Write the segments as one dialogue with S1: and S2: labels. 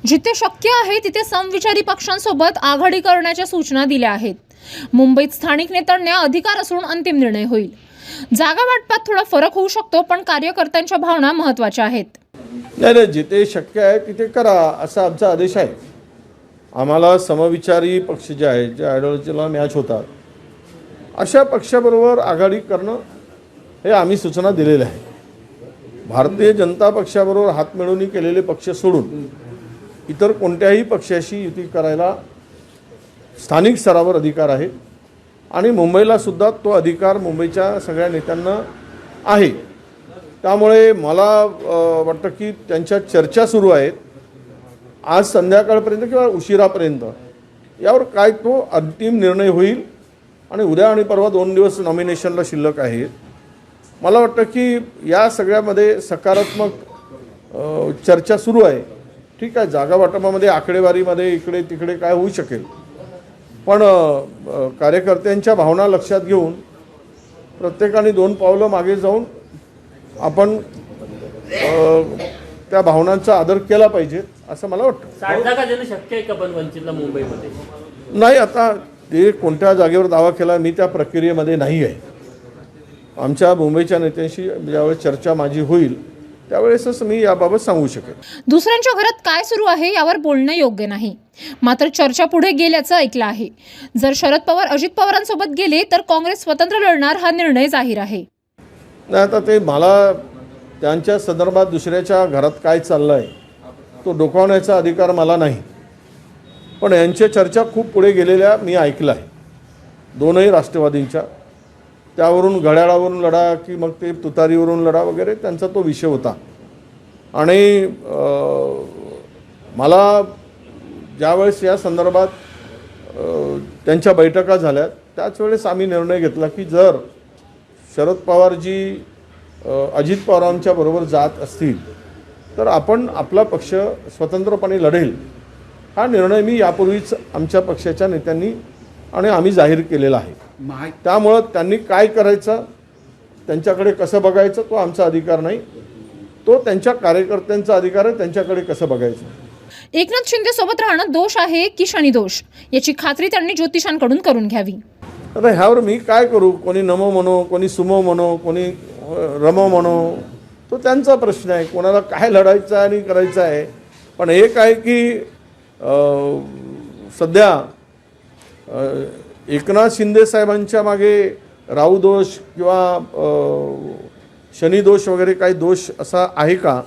S1: जिथे शक्य आहे तिथे समविचारी पक्षांसोबत आघाडी करण्याच्या सूचना दिल्या आहेत। मुंबईत स्थानिक नेत्यांना अधिकार असून अंतिम निर्णय होईल। जागा वाटपात थोडा फरक होऊ शकतो, पण कार्यकर्त्यांच्या भावना महत्त्वाच्या आहेत।
S2: नाही, जिथे शक्य आहे तिथे करा असा आमचा आदेश आहे। आम्हाला समविचारी पक्ष जे आहेत, जे आयडियोलॉजीला मॅच होतात, अशा पक्षाबरोबर आघाडी करणं हे आम्ही सूचना दिलेल्या आहे। भारतीय जनता पक्षाबरोबर हातमिळवणी केलेले पक्ष सोडून इतर कोणत्याही पक्षाशी युती करायला स्थानिक स्तरावर अधिकार आहे आणि मुंबईला सुद्धा तो अधिकार मुंबईच्या सगळ्या नेत्यांना आहे। त्यामुळे मला वाटतं की त्यांच्या चर्चा सुरू आहेत आज संध्याकाळपर्यंत किंवा उशिरापर्यंत। यावर काय तो अंतिम निर्णय होईल आणि उद्या आणि परवा 2 दिवस नॉमिनेशनला शिल्लक आहेत। मला वाटतं की या सगळ्यामध्ये सकारात्मक चर्चा सुरू आहे। ठीक आहे, जागा वाटपामध्ये आकडेवारीमध्ये इकडे तिकडे काय होऊ शकेल, पण कार्यकर्त्यांच्या भावना लक्षात घेऊन प्रत्येकाने 2 पावलं मागे जाऊन आपण त्या भावनांचा आदर केला पाहिजे असं मला वाटतं।
S3: 60 जागा देणं शक्य आहे का पण वंचितला मुंबईमध्ये?
S2: नाही, आता ते कोणत्या जागेवर दावा केला मी त्या प्रक्रियेमध्ये नाही आहे। आमच्या मुंबईच्या नेत्यांशी ज्यावेळेस चर्चा माझी होईल त्यावेळेसच मी याबाबत सांगू शकेन।
S1: दुसऱ्यांच्या घरात काय सुरू आहे यावर बोलणं योग्य नाही, मात्र चर्चा पुढे गेल्याचं ऐकलं आहे। जर शरद पवार अजित पवारांसोबत गेले तर काँग्रेस स्वतंत्र लढणार हा निर्णय जाहीर आहे।
S2: नाही, आता ते मला त्यांच्या संदर्भात दुसऱ्याच्या घरात काय चाललं आहे तो डोकावण्याचा अधिकार मला नाही, पण यांच्या चर्चा खूप पुढे गेलेल्या मी ऐकलं आहे। दोनही राष्ट्रवादींच्या, त्यावरून घड्याळावरून लढा की मग ते तुतारीवरून लढा वगैरे त्यांचा तो विषय होता। आणि मला ज्यावेळेस या संदर्भात त्यांच्या बैठका झाल्या त्याच वेळेस आम्ही निर्णय घेतला की जर शरद पवारजी अजित पवारांच्या बरोबर जात असतील तर आपण आपला पक्ष स्वतंत्रपणे लढेल हा निर्णय मी यापूर्वीच आमच्या पक्षाच्या नेत्यांनी आणि आम्ही जाहीर केलेला आहे। त्यामुळं त्यांनी काय करायचं, त्यांच्याकडे कसं बघायचं तो आमचा अधिकार नाही, तो त्यांच्या कार्यकर्त्यांचा अधिकार आहे त्यांच्याकडे कसं बघायचं।
S1: एकनाथ शिंदे सोबत राहणं दोष आहे की शनी दोष याची खात्री त्यांनी ज्योतिषांकडून करून घ्यावी।
S2: आता ह्यावर मी काय करू? कोणी नमो म्हणो, कोणी सुमो म्हणो, कोणी रमो म्हणो, तो त्यांचा प्रश्न आहे। कोणाला काय लढायचं आहे आणि करायचं आहे। पण एक आहे की सध्या एकनाथ शिंदे साहेबांच्या मागे राहू दोष किंवा शनी दोष वगैरे काही दोष असा आहे का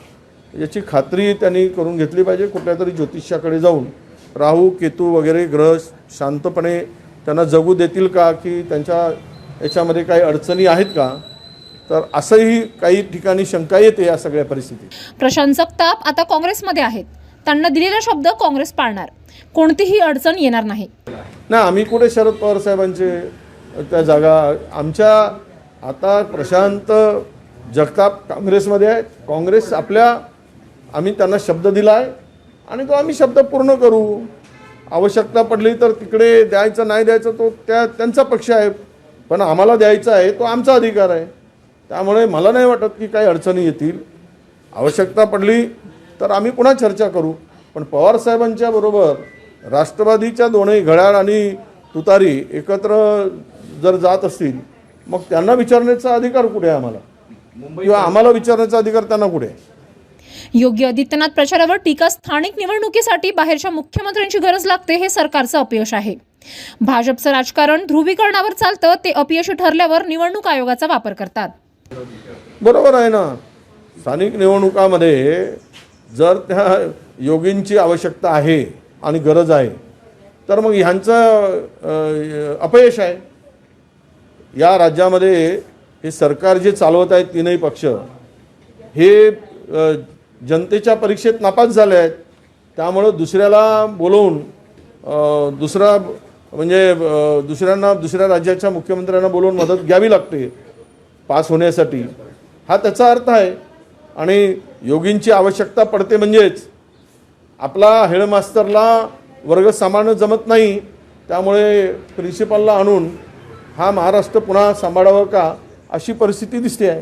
S2: याची खात्री त्यांनी करून घेतली पाहिजे। कुठल्या तरी ज्योतिषाकडे जाऊन राहू केतू वगैरे ग्रह शांतपणे त्यांना जगू देतील का, की त्यांच्या याच्यामध्ये काही अडचणी आहेत का, तर असंही काही ठिकाणी शंका येते या सगळ्या परिस्थितीत।
S1: प्रशांत जगताप आता काँग्रेसमध्ये आहेत, त्यांना दिलेला शब्द काँग्रेस पाळणार, कोणतीही अडचण येणार नाही।
S2: नाही, आम्ही कुठे शरद पवार साहेबांचे त्या जागा आमच्या आता प्रशांत जगताप काँग्रेसमध्ये आहेत। काँग्रेस आम्ही त्यांना शब्द दिला आहे आणि तो आम्ही शब्द पूर्ण करू। आवश्यकता पडली तर तिकडे द्यायचं नाही द्यायचं तो त्यांचा पक्ष आहे, पण आम्हाला द्यायचा आहे तो आमचा अधिकार आहे। त्यामुळे मला नाही वाटत की काही अडचणी येतील। आवश्यकता पडली तर आम्ही पुन्हा चर्चा करू, पण पवार साहेबांच्या बरोबर राष्ट्रवादीच्या दोन्ही घड्याळ आणि तुतारी एकत्र जर जात असतील मग त्यांना विचारण्याचा अधिकार कुठे आहे आम्हाला, किंवा आम्हाला विचारण्याचा अधिकार त्यांना कुठे आहे?
S1: योगी आदित्यनाथ प्रचारावर टीका, स्थानिक निवडणुकीसाठी बाहेरच्या मुख्यमंत्र्यांची गरज लागते हे सरकारचं अपयश आहे। भाजपचं राजकारण ध्रुवीकरणावर चालतं, ते अपयशी ठरल्यावर निवडणूक आयोगाचा वापर करतात।
S2: बरोबर आहे ना, स्थानिक निवडणुकामध्ये जर त्या योगींची आवश्यकता आहे आणि गरज आहे तर मग ह्यांचं अपयश आहे। या राज्यामध्ये हे सरकार जे चालवत आहेत तीनही पक्ष हे जनतेच्या परीक्षेत नापास झाले आहेत। त्यामुळं दुसऱ्याला बोलवून दुसऱ्या राज्याच्या मुख्यमंत्र्यांना बोलवून मदत घ्यावी लागते पास होण्यासाठी, हा त्याचा अर्थ आहे। आणि योगींची आवश्यकता पडते म्हणजेच आपला हेडमास्टरला वर्ग सांभाळणं जमत नाही, त्यामुळे प्रिन्सिपलला आणून हा महाराष्ट्र पुन्हा सांभाळावा का अशी परिस्थिती दिसते आहे।